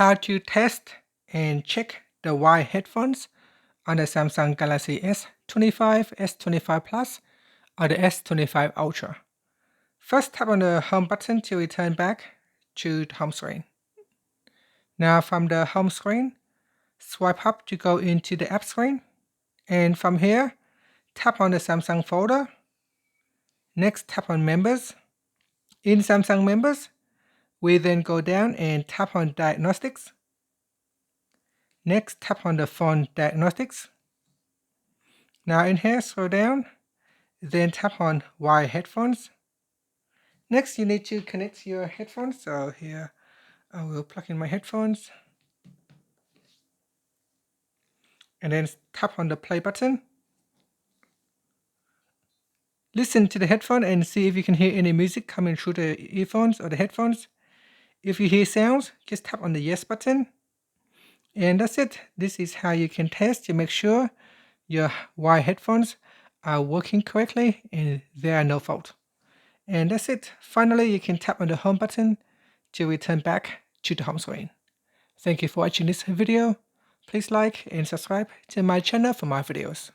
how to test and check the wired headphones on the Samsung Galaxy S25, S25 Plus, or the S25 Ultra. First, tap on the home button to return back to the home screen. Now from the home screen, swipe up to go into the app screen, and from here, tap on the Samsung folder. Next, tap on Members. In Samsung Members, we then go down and tap on Diagnostics. Next, tap on the phone Diagnostics. Now in here, scroll down, then tap on Wired Headphones. Next, you need to connect your headphones. So here, I will plug in my headphones. And then tap on the play button. Listen to the headphone and see if you can hear any music coming through the earphones or the headphones. If you hear sounds, just tap on the yes button. And that's it. This is how you can test to make sure your wired headphones are working correctly and there are no fault. And that's it. Finally, you can tap on the home button to return back to the home screen. Thank you for watching this video. Please like and subscribe to my channel for more videos.